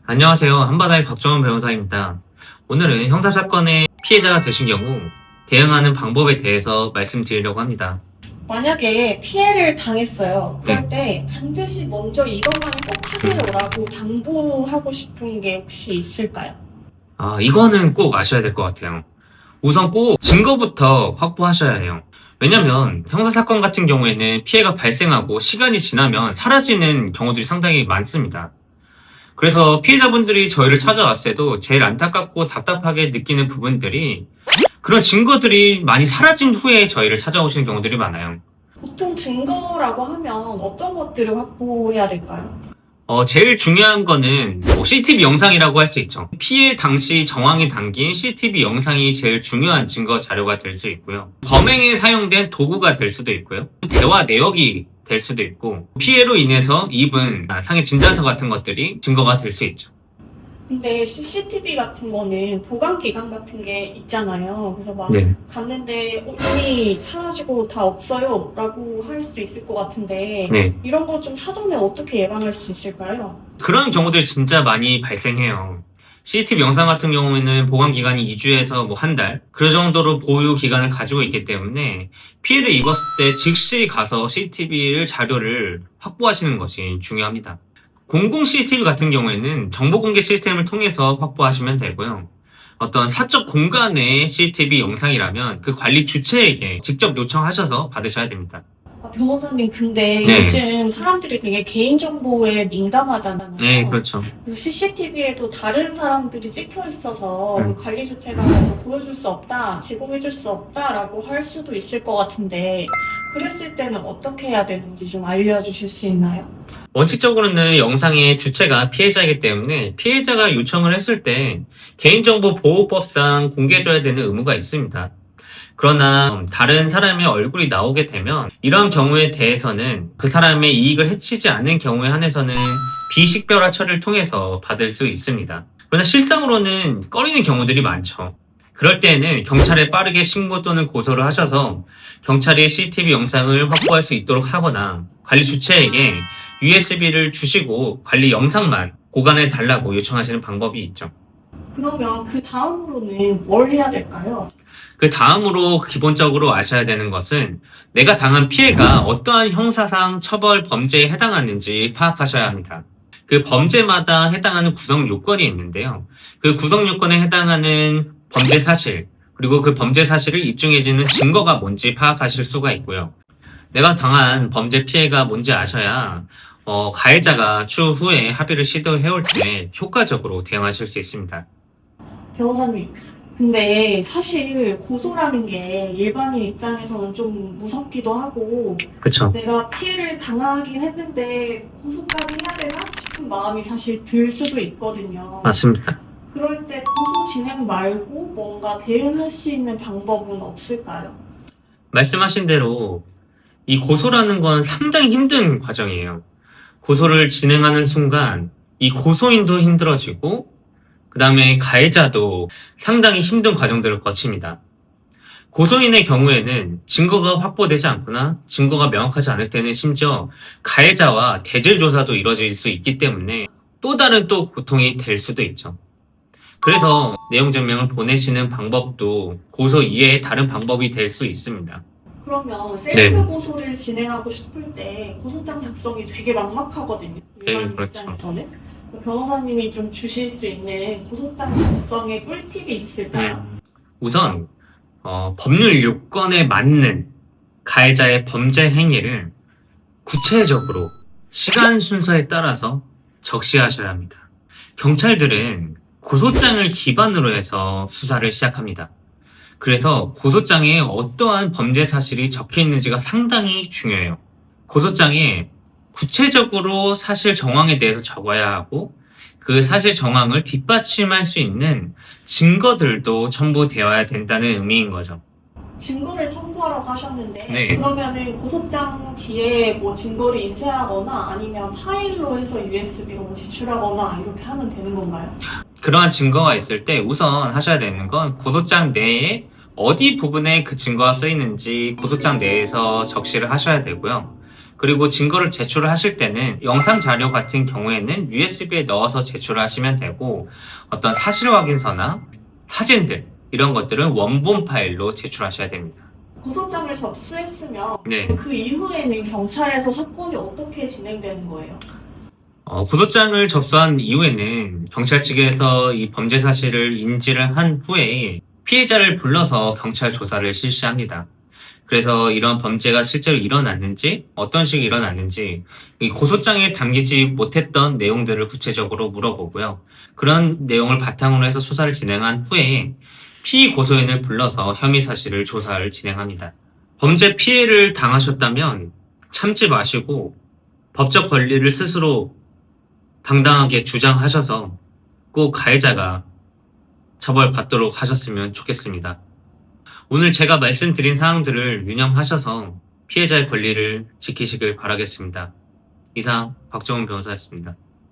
안녕하세요. 한바다의 박정원 변호사입니다. 오늘은 형사사건의 피해자가 되신 경우 대응하는 방법에 대해서 말씀드리려고 합니다. 만약에 피해를 당했어요. 그럴 네. 때 반드시 먼저 이것만 꼭 하세요라고 당부하고 싶은 게 혹시 있을까요? 이거는 꼭 아셔야 될 것 같아요. 우선 꼭 증거부터 확보하셔야 해요. 왜냐면 형사사건 같은 경우에는 피해가 발생하고 시간이 지나면 사라지는 경우들이 상당히 많습니다. 그래서 피해자분들이 저희를 찾아왔을 때도 제일 안타깝고 답답하게 느끼는 부분들이 그런 증거들이 많이 사라진 후에 저희를 찾아오시는 경우들이 많아요. 보통 증거라고 하면 어떤 것들을 확보해야 될까요? 제일 중요한 거는 CCTV 영상이라고 할 수 있죠. 피해 당시 정황이 담긴 CCTV 영상이 제일 중요한 증거 자료가 될 수 있고요. 범행에 사용된 도구가 될 수도 있고요. 대화 내역이 될 수도 있고 피해로 인해서 입은 상해 진단서 같은 것들이 증거가 될 수 있죠. 근데 CCTV 같은 거는 보관 기간 같은 게 있잖아요. 그래서 막 네. 갔는데 이미 사라지고 다 없어요 라고 할 수도 있을 것 같은데 네. 이런 거 좀 사전에 어떻게 예방할 수 있을까요? 그런 경우들이 진짜 많이 발생해요. CCTV 영상 같은 경우에는 보관 기간이 2주에서 한 달, 그 정도로 보유 기간을 가지고 있기 때문에 피해를 입었을 때 즉시 가서 CCTV 자료를 확보하시는 것이 중요합니다. 공공 CCTV 같은 경우에는 정보 공개 시스템을 통해서 확보하시면 되고요. 어떤 사적 공간의 CCTV 영상이라면 그 관리 주체에게 직접 요청하셔서 받으셔야 됩니다. 변호사님, 근데 네. 요즘 사람들이 되게 개인정보에 민감하잖아요. 네, 그렇죠. CCTV에도 다른 사람들이 찍혀 있어서 그 관리 주체가 보여줄 수 없다, 제공해줄 수 없다라고 할 수도 있을 것 같은데 그랬을 때는 어떻게 해야 되는지 좀 알려주실 수 있나요? 원칙적으로는 영상의 주체가 피해자이기 때문에 피해자가 요청을 했을 때 개인정보보호법상 공개해줘야 되는 의무가 있습니다. 그러나 다른 사람의 얼굴이 나오게 되면 이런 경우에 대해서는 그 사람의 이익을 해치지 않는 경우에 한해서는 비식별화 처리를 통해서 받을 수 있습니다. 그러나 실상으로는 꺼리는 경우들이 많죠. 그럴 때에는 경찰에 빠르게 신고 또는 고소를 하셔서 경찰이 CCTV 영상을 확보할 수 있도록 하거나 관리 주체에게 USB를 주시고 관리 영상만 보관해 달라고 요청하시는 방법이 있죠. 그러면 그 다음으로는 뭘 해야 될까요? 그 다음으로 기본적으로 아셔야 되는 것은 내가 당한 피해가 어떠한 형사상 처벌 범죄에 해당하는지 파악하셔야 합니다. 그 범죄마다 해당하는 구성 요건이 있는데요. 그 구성 요건에 해당하는 범죄 사실, 그리고 그 범죄 사실을 입증해주는 증거가 뭔지 파악하실 수가 있고요. 내가 당한 범죄 피해가 뭔지 아셔야 가해자가 추후에 합의를 시도해올 때 효과적으로 대응하실 수 있습니다. 변호사님, 근데 사실 고소라는 게 일반인 입장에서는 좀 무섭기도 하고 그쵸? 내가 피해를 당하긴 했는데 고소까지 해야 되나 싶은 마음이 사실 들 수도 있거든요. 맞습니다. 그럴 때 고소 진행 말고 뭔가 대응할 수 있는 방법은 없을까요? 말씀하신 대로 이 고소라는 건 상당히 힘든 과정이에요. 고소를 진행하는 순간 이 고소인도 힘들어지고 그 다음에 가해자도 상당히 힘든 과정들을 거칩니다. 고소인의 경우에는 증거가 확보되지 않거나 증거가 명확하지 않을 때는 심지어 가해자와 대질 조사도 이뤄질 수 있기 때문에 또 다른 고통이 될 수도 있죠. 그래서 내용 증명을 보내시는 방법도 고소 이외의 다른 방법이 될 수 있습니다. 그러면 셀프 고소를 진행하고 싶을 때 고소장 작성이 되게 막막하거든요. 일반 그렇죠. 입장에서는. 변호사님이 좀 주실 수 있는 고소장 작성의 꿀팁이 있을까요? 우선 법률 요건에 맞는 가해자의 범죄 행위를 구체적으로 시간 순서에 따라서 적시하셔야 합니다. 경찰들은 고소장을 기반으로 해서 수사를 시작합니다. 그래서 고소장에 어떠한 범죄 사실이 적혀 있는지가 상당히 중요해요. 고소장에 구체적으로 사실 정황에 대해서 적어야 하고 그 사실 정황을 뒷받침할 수 있는 증거들도 첨부되어야 된다는 의미인 거죠. 증거를 첨부하라고 하셨는데 네. 그러면은 고소장 뒤에 뭐 증거를 인쇄하거나 아니면 파일로 해서 USB로 제출하거나 이렇게 하면 되는 건가요? 그러한 증거가 있을 때 우선 하셔야 되는 건 고소장 내에 어디 부분에 그 증거가 쓰이는지 고소장 내에서 적시를 하셔야 되고요. 그리고 증거를 제출을 하실 때는 영상 자료 같은 경우에는 USB에 넣어서 제출을 하시면 되고, 어떤 사실 확인서나 사진들 이런 것들은 원본 파일로 제출하셔야 됩니다. 고소장을 접수했으면 네. 그 이후에는 경찰에서 사건이 어떻게 진행되는 거예요? 고소장을 접수한 이후에는 경찰 측에서 이 범죄 사실을 인지를 한 후에 피해자를 불러서 경찰 조사를 실시합니다. 그래서 이런 범죄가 실제로 일어났는지, 어떤 식으로 일어났는지, 이 고소장에 담기지 못했던 내용들을 구체적으로 물어보고요. 그런 내용을 바탕으로 해서 수사를 진행한 후에 피의 고소인을 불러서 혐의 사실을 조사를 진행합니다. 범죄 피해를 당하셨다면 참지 마시고 법적 권리를 스스로 당당하게 주장하셔서 꼭 가해자가 처벌받도록 하셨으면 좋겠습니다. 오늘 제가 말씀드린 사항들을 유념하셔서 피해자의 권리를 지키시길 바라겠습니다. 이상 박정훈 변호사였습니다.